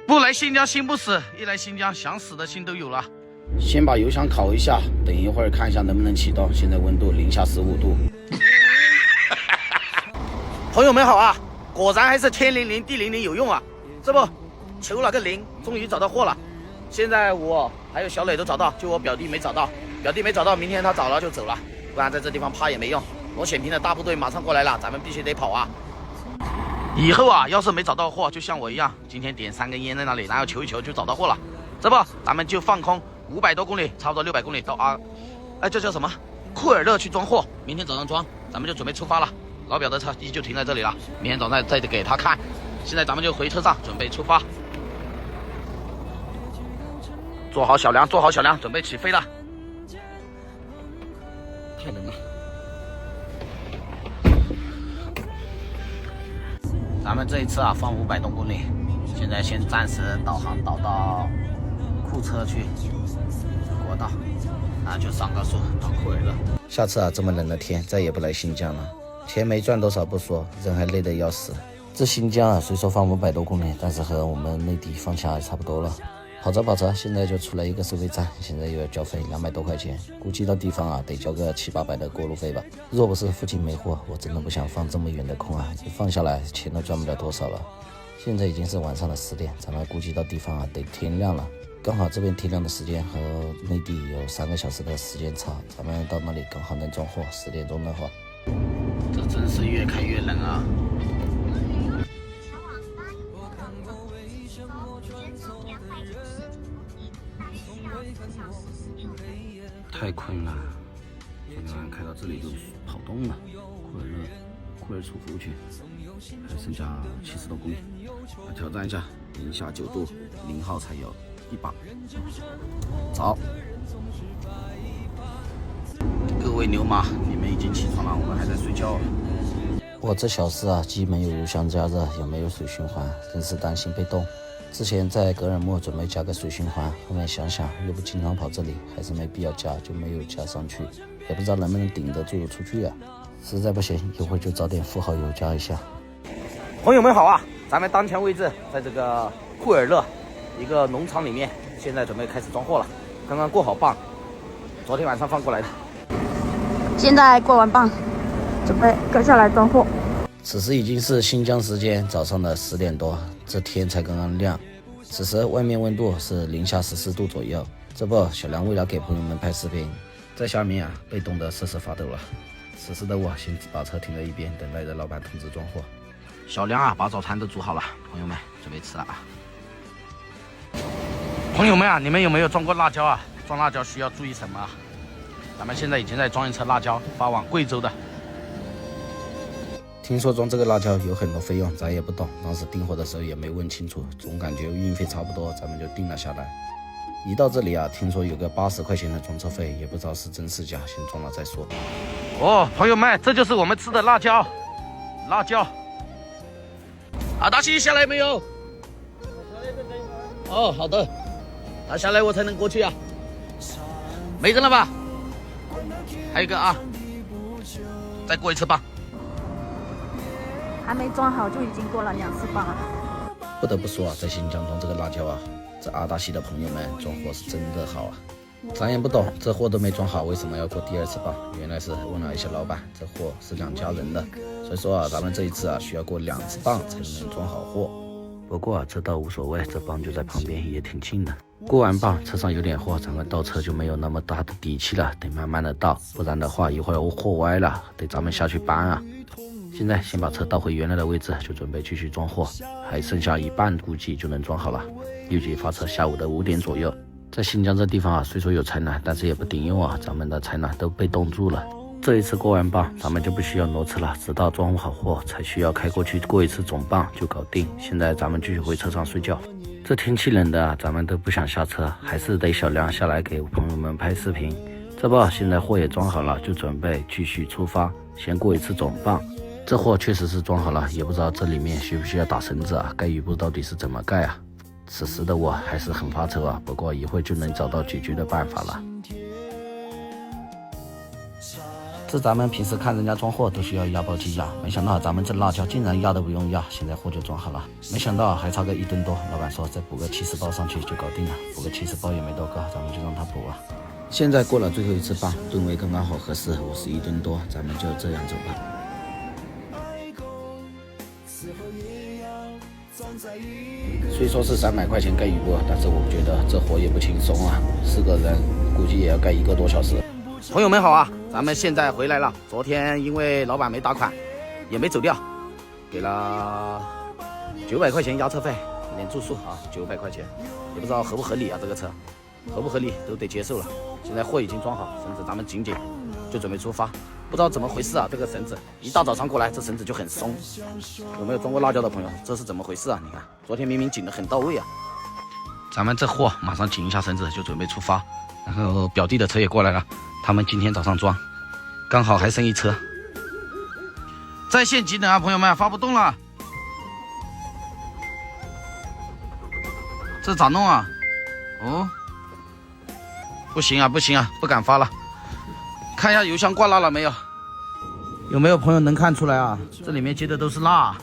不来新疆心不死，一来新疆想死的心都有了。先把油箱烤一下，等一会儿看一下能不能启动。现在温度-15度。朋友们好啊，果然还是天灵灵地灵灵有用啊！这不，求了个灵，终于找到货了。现在我还有小磊都找到，就我表弟没找到。表弟没找到，明天他找了就走了，不然在这地方趴也没用。罗显平的大部队马上过来了，咱们必须得跑啊！以后啊，要是没找到货，就像我一样，今天点3根烟在那里，然后求一求就找到货了。这不，咱们就放空500多公里，差不多600公里到这叫什么？库尔勒去装货，明天早上装，咱们就准备出发了。老表的车依旧停在这里了，明天早上再给他看。现在咱们就回车上准备出发，做好小梁，准备起飞了。太冷了。咱们这一次啊放500多公里，现在先暂时导航导到库车去国道，然后就上高速到库尔勒。下次啊这么冷的天再也不来新疆了，钱没赚多少不说，人还累得要死。这新疆啊虽说放500多公里，但是和我们内地放下也差不多了。跑着，现在就出来一个收费站，现在又要交费200多块钱，估计到地方啊得交个700-800的过路费吧。若不是附近没货，我真的不想放这么远的空啊，一放下来钱都赚不了多少了。现在已经是晚上的10点，咱们估计到地方啊得天亮了，刚好这边天亮的时间和内地有3个小时的时间差，咱们到那里刚好能装货。10点钟的话，这真是越开越冷啊！太困了，昨天晚上开到这里都跑动了。库尔出服务区还剩下70多公里，来挑战一下，-9度，0号柴油1把。走，各位牛马，你们已经起床了，我们还在睡觉。我这小事啊，既没有油箱加热，也没有水循环，真是担心被冻。之前在格尔木准备加个水循环，后面想想又不经常跑这里，还是没必要加，就没有加上去，也不知道能不能顶得住出去啊。实在不行，一会儿就找点富豪油加一下。朋友们好啊，咱们当前位置在这个库尔勒一个农场里面，现在准备开始装货了。刚刚过好磅，昨天晚上放过来的。现在过完磅，准备跟下来装货。此时已经是新疆时间早上的10点多，这天才刚刚亮。此时外面温度是-14度左右。这不，小梁为了给朋友们拍视频，在下面啊被冻得瑟瑟发抖了。此时的我先把车停在一边，等待着老板通知装货。小梁啊，把早餐都煮好了，朋友们准备吃了啊。朋友们啊，你们有没有装过辣椒啊？装辣椒需要注意什么啊？咱们现在已经在装一车辣椒，发往贵州的。听说装这个辣椒有很多费用，咱也不懂，当时订货的时候也没问清楚，总感觉运费差不多，咱们就定了下来。一到这里啊，听说有个80块钱的装车费，也不知道是真是假，先装了再说。哦，朋友们，这就是我们吃的辣椒。阿达西下来没有？哦，好的，他下来我才能过去啊。没人了吧？还有一个啊，再过一次磅。还没装好就已经过了2次磅了。不得不说啊，在新疆装这个辣椒啊，这阿达西的朋友们装货是真的好啊。咱也不懂，这货都没装好，为什么要过第2次磅？原来是问了一下老板，这货是2家人的，所以说啊，咱们这一次啊需要过2次磅才能装好货。不过啊，这倒无所谓，这磅就在旁边，也挺近的。过完磅，车上有点货，咱们倒车就没有那么大的底气了，得慢慢的倒，不然的话一会儿货歪了，得咱们下去搬啊。现在先把车倒回原来的位置，就准备继续装货，还剩下一半，估计就能装好了。预计发车下午的5点左右。在新疆这地方啊，虽说有采暖，但是也不顶用啊，咱们的采暖都被冻住了。这一次过完磅，咱们就不需要挪车了，直到装好货才需要开过去过一次总磅就搞定。现在咱们继续回车上睡觉。这天气冷的啊，咱们都不想下车，还是得小梁下来给朋友们拍视频。这不，现在货也装好了，就准备继续出发，先过一次总磅。这货确实是装好了，也不知道这里面需不需要打绳子啊？盖雨布到底是怎么盖啊？此时的我还是很发愁啊，不过一会就能找到解决的办法了。这咱们平时看人家装货都需要压包机压，没想到咱们这辣椒竟然压都不用压，现在货就装好了。没想到还差个1吨多，老板说再补个70包上去就搞定了，补个70包也没多高，咱们就让他补啊。现在过了最后一次磅，吨位刚刚好合适，51吨多，咱们就这样走吧。虽说是300块钱盖一波，但是我觉得这活也不轻松啊，4个人估计也要盖1个多小时。朋友们好啊，咱们现在回来了。昨天因为老板没打款，也没走掉，给了900块钱押车费，连住宿啊，900块钱，也不知道合不合理啊，这个车合不合理都得接受了。现在货已经装好，绳子咱们紧紧就准备出发，不知道怎么回事啊，这个绳子一大早上过来，这绳子就很松。有没有装过辣椒的朋友？这是怎么回事啊？你看，昨天明明紧得很到位啊。咱们这货马上紧一下绳子就准备出发，然后表弟的车也过来了，他们今天早上装，刚好还剩一车。在线急等啊，朋友们，发不动了。这咋弄啊？哦，不行啊，不行啊，不敢发了。看一下油箱挂蜡了没有？有没有朋友能看出来啊？这里面接的都是蜡。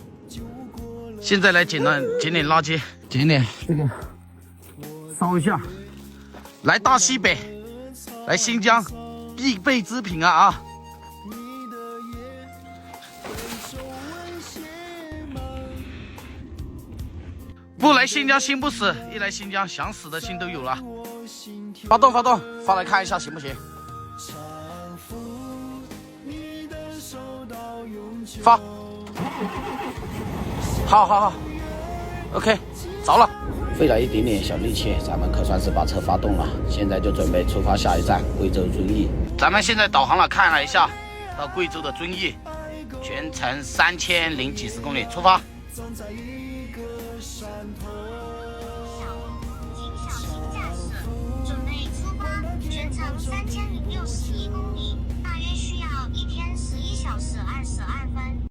现在来捡点垃圾，捡点这个烧一下。来大西北，来新疆，必备之品啊！不来新疆心不死，一来新疆想死的心都有了。发动，发来看一下行不行？发，好 ，OK， 着了。费了一点点小力气，咱们可算是把车发动了。现在就准备出发下一站贵州遵义。咱们现在导航了，看了一下，到贵州的遵义，全程3000几十公里，出发。准备出发，全程3061公里，大约需要1天11小时22分。